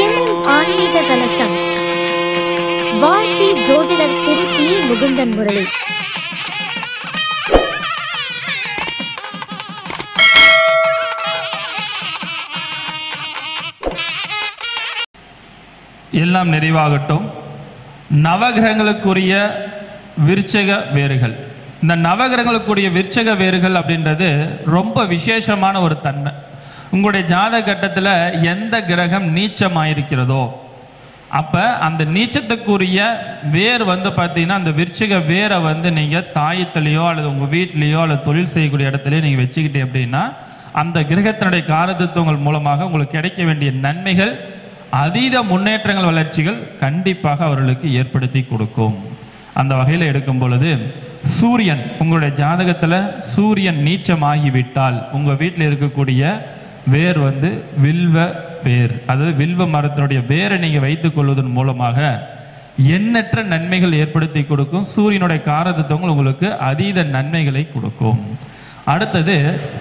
எண்ணும் ஆன்மீக கலசம். வாழ்க்கை ஜோதிடர் திரு பி. முகுந்தன் முரளி. எல்லாம் நிறைவாகட்டும். நவகிரகங்களுக்குரிய விருச்சக வேர்கள். இந்த நவகிரகங்களுக்குரிய விருச்சக வேர்கள் அப்படின்றது ரொம்ப விசேஷமான ஒரு தன்மை. உங்களுடைய ஜாதக கட்டத்தில் எந்த கிரகம் நீச்சமாயிருக்கிறதோ அப்போ அந்த நீச்சத்துக்குரிய வேர் பார்த்தீங்கன்னா அந்த விருச்சிக வேரை நீங்கள் தாயத்திலேயோ அல்லது உங்கள் வீட்டிலேயோ அல்லது தொழில் செய்யக்கூடிய இடத்துலையோ நீங்கள் வச்சுக்கிட்டே அப்படின்னா அந்த கிரகத்தினுடைய காரதத்துவங்கள் மூலமாக உங்களுக்கு கிடைக்க வேண்டிய நன்மைகள், அதீத முன்னேற்றங்கள், வளர்ச்சிகள் கண்டிப்பாக அவர்களுக்கு ஏற்படுத்தி கொடுக்கும். அந்த வகையில் எடுக்கும் பொழுது சூரியன் உங்களுடைய ஜாதகத்தில் சூரியன் நீச்சமாகிவிட்டால் உங்கள் வீட்டில் இருக்கக்கூடிய வேர் வில்வ வேர், அதாவது வில்வ மரத்தினுடைய வேரை நீங்கள் வைத்துக் கொள்வதன் மூலமாக எண்ணற்ற நன்மைகள் ஏற்படுத்தி கொடுக்கும். சூரியனுடைய காரதத்துவங்கள் உங்களுக்கு அதீத நன்மைகளை கொடுக்கும். அடுத்தது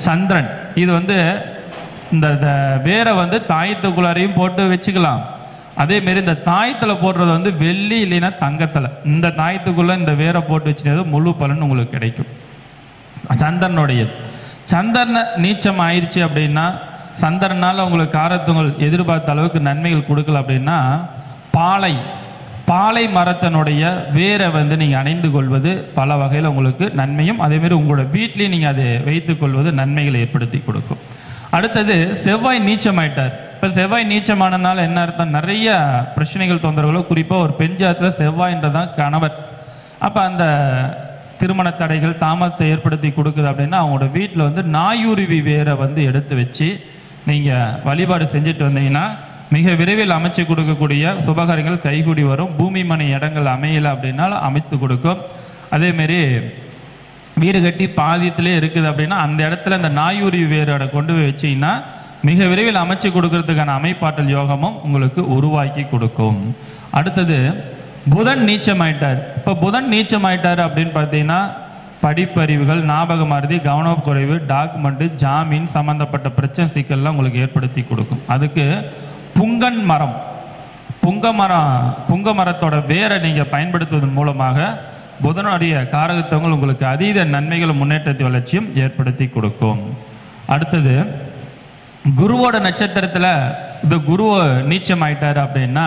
சந்திரன். இது இந்த வேரை தாயத்துக்குள்ளாரையும் போட்டு வச்சுக்கலாம். அதே மாரி இந்த தாயத்தில் போடுறது வெள்ளி இல்லைன்னா தங்கத்தில் இந்த தாயத்துக்குள்ள இந்த வேரை போட்டு வச்சுனது முழு பலன் உங்களுக்கு கிடைக்கும். சந்திரன் நீச்சம் ஆயிடுச்சு அப்படின்னா சந்திரனால உங்களுக்கு காரத்துவங்கள் எதிர்பார்த்த அளவுக்கு நன்மைகள் கொடுக்கல அப்படின்னா பாலை மரத்தினுடைய வேரை நீங்கள் அணைந்து கொள்வது பல வகையில் உங்களுக்கு நன்மையும், அதேமாரி உங்களோட வீட்லேயும் நீங்கள் அதை வைத்துக் கொள்வது நன்மைகளை ஏற்படுத்தி கொடுக்கும். அடுத்தது செவ்வாய் நீச்சமாயிட்டார். இப்போ செவ்வாய் நீச்சமானனால என்ன அர்த்தம்? நிறைய பிரச்சனைகள், தொந்தரவுகளோ, குறிப்பாக ஒரு பெண் ஜாதகத்தில் செவ்வாய்ன்றதான் கணவர். அப்போ அந்த திருமண தடைகள், தாமதத்தை ஏற்படுத்தி கொடுக்குது அப்படின்னா அவங்களோட வீட்டில் நாயுருவி வேரை எடுத்து வச்சு நீங்கள் வழிபாடு செஞ்சுட்டு வந்தீங்கன்னா மிக விரைவில் அமைச்சு கொடுக்கக்கூடிய சுபகாரியங்கள் கைகூடி வரும். பூமி மனை இடங்கள் அமையலை அப்படின்னாலும் அமைத்து கொடுக்கும். அதேமாரி வீடு கட்டி பாதியத்திலே இருக்குது அப்படின்னா அந்த இடத்துல இந்த நாயுருவி வேரோட கொண்டு போய் வச்சிங்கன்னா மிக விரைவில் அமைச்சு கொடுக்கறதுக்கான அமைப்பாற்றல் யோகமும் உங்களுக்கு உருவாக்கி கொடுக்கும். அடுத்தது புதன் நீச்சமாயிட்டார். இப்போ புதன் நீச்சமாயிட்டார் அப்படின்னு பார்த்தீங்கன்னா படிப்பறிவுகள், ஞாபக மறதி, கவனக்குறைவு, டாக்குமெண்ட்டு, ஜாமீன் சம்மந்தப்பட்ட பிரச்சனை சிக்கல்லாம் உங்களுக்கு ஏற்படுத்தி கொடுக்கும். அதுக்கு புங்க மரத்தோட வேரை நீங்கள் பயன்படுத்துவதன் மூலமாக புதனுடைய காரகத்துவங்கள் உங்களுக்கு அதீத நன்மைகள், முன்னேற்றத்தை, வளர்ச்சியும் ஏற்படுத்தி கொடுக்கும். அடுத்தது குருவோட நட்சத்திரத்தில் இந்த குரு நீச்சம் ஆயிட்டாரு அப்படின்னா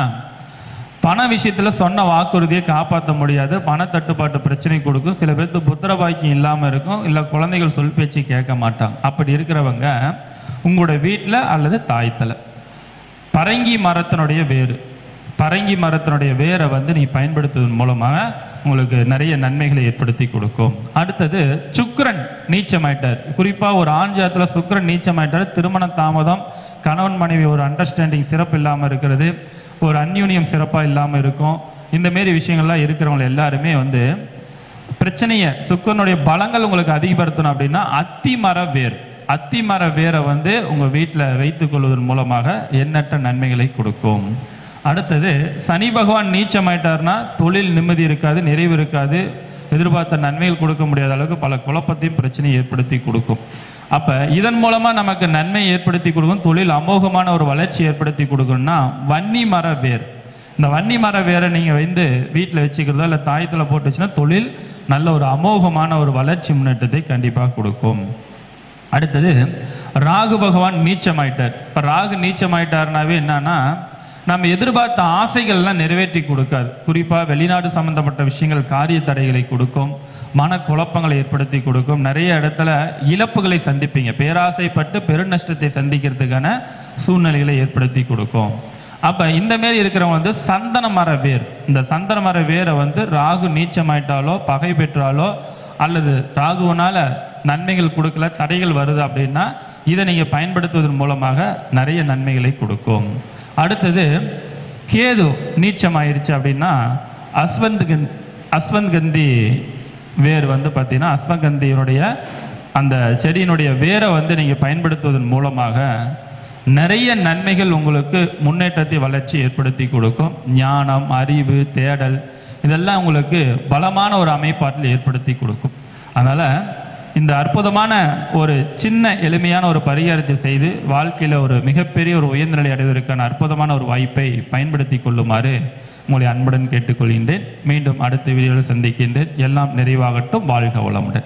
பண விஷயத்தில் சொன்ன வாக்குறுதியை காப்பாற்ற முடியாது. பண தட்டுப்பாட்டு பிரச்சனை கொடுக்கும். சில பேருக்கு புத்திர பாக்கியம் இல்லாமல் இருக்கும், இல்லை குழந்தைகள் சொல் பேச்சு கேட்க மாட்டாங்க. அப்படி இருக்கிறவங்க உங்களோட வீட்டில் அல்லது தாயத்தில் பரங்கி மரத்தினுடைய வேரை நீங்கள் பயன்படுத்துவதன் மூலமாக உங்களுக்கு நிறைய நன்மைகளை ஏற்படுத்தி கொடுக்கும். அடுத்தது சுக்கிரன் நீச்சமாயிட்டார். குறிப்பாக ஒரு ஆண் ஜாதகத்தில் சுக்கிரன் நீச்சமாயிட்டார். திருமண தாமதம், கணவன் மனைவி ஒரு அண்டர்ஸ்டாண்டிங் சிறப்பு இல்லாமல் இருக்கிறது, ஒரு அந்யூன்யம் சிறப்பாக இல்லாமல் இருக்கும். இந்தமாரி விஷயங்கள்லாம் இருக்கிறவங்க எல்லாருமே பிரச்சனையை, சுக்கிரனுடைய பலங்கள் உங்களுக்கு அதிகப்படுத்தணும் அப்படின்னா அத்தி மர வேரை உங்கள் வீட்டில் வைத்துக் கொள்வதன் மூலமாக எண்ணற்ற நன்மைகளை கொடுக்கும். அடுத்தது சனி பகவான் நீச்சமாயிட்டார்னா தொழில் நிம்மதி இருக்காது, நிறைவு இருக்காது, எதிர்பார்த்த நன்மைகள் கொடுக்க முடியாத அளவுக்கு பல குழப்பத்தையும் பிரச்சனையை ஏற்படுத்தி கொடுக்கும். அப்போ இதன் மூலமாக நமக்கு நன்மை ஏற்படுத்தி கொடுக்கும், தொழில் அமோகமான ஒரு வளர்ச்சி ஏற்படுத்தி கொடுக்கணும்னா வன்னி மர வேர். இந்த வன்னி மர வேரை நீங்கள் வீட்டில் வச்சுக்கிறதோ இல்லை தாயத்தில் போட்டு வச்சுன்னா தொழில் நல்ல ஒரு அமோகமான ஒரு வளர்ச்சி முன்னேற்றத்தை கண்டிப்பாக கொடுக்கும். அடுத்தது ராகு பகவான் நீச்சமாயிட்டார். இப்போ ராகு நீச்சமாயிட்டார்னாவே என்னன்னா நம்ம எதிர்பார்த்த ஆசைகள்லாம் நிறைவேற்றி கொடுக்காது. குறிப்பாக வெளிநாடு சம்பந்தப்பட்ட விஷயங்கள் காரிய தடைகளை கொடுக்கும், மனக்குழப்பங்களை ஏற்படுத்தி கொடுக்கும். நிறைய இடத்துல இழப்புகளை சந்திப்பீங்க, பேராசைப்பட்டு பெருநஷ்டத்தை சந்திக்கிறதுக்கான சூழ்நிலைகளை ஏற்படுத்தி கொடுக்கும். அப்போ இந்தமாரி இருக்கிறவங்க சந்தன மர வேர், இந்த சந்தன மர வேரை ராகு நீச்சமாயிட்டாலோ பகை பெற்றாலோ அல்லது ராகுவனால நன்மைகள் கொடுக்கல, தடைகள் வருது அப்படின்னா இதை நீங்கள் பயன்படுத்துவதன் மூலமாக நிறைய நன்மைகளை கொடுக்கும். அடுத்தது கேது நீச்சம் ஆயிடுச்சு அப்படின்னா அஸ்வந்த்கந்தி வேர் பார்த்தீங்கன்னா அஸ்வகந்தியினுடைய அந்த செடியினுடைய வேரை நீங்கள் பயன்படுத்துவதன் மூலமாக நிறைய நன்மைகள் உங்களுக்கு முன்னேற்றத்தை, வளர்ச்சி ஏற்படுத்தி கொடுக்கும். ஞானம், அறிவு, தேடல் இதெல்லாம் உங்களுக்கு பலமான ஒரு அமைப்பாட்டில் ஏற்படுத்தி கொடுக்கும். அதனால் இந்த அற்புதமான ஒரு சின்ன எளிமையான ஒரு பரிகாரத்தை செய்து வாழ்க்கையில் ஒரு மிகப்பெரிய ஒரு உயர்ந்த நிலை அடைவதற்கான அற்புதமான ஒரு வாய்ப்பை பயன்படுத்தி கொள்ளுமாறு உங்களை அன்புடன் கேட்டுக்கொள்கின்றேன். மீண்டும் அடுத்த வீடியோவில் சந்திக்கின்றேன். எல்லாம் நிறைவாகட்டும். வாழ்க வளமுடன்.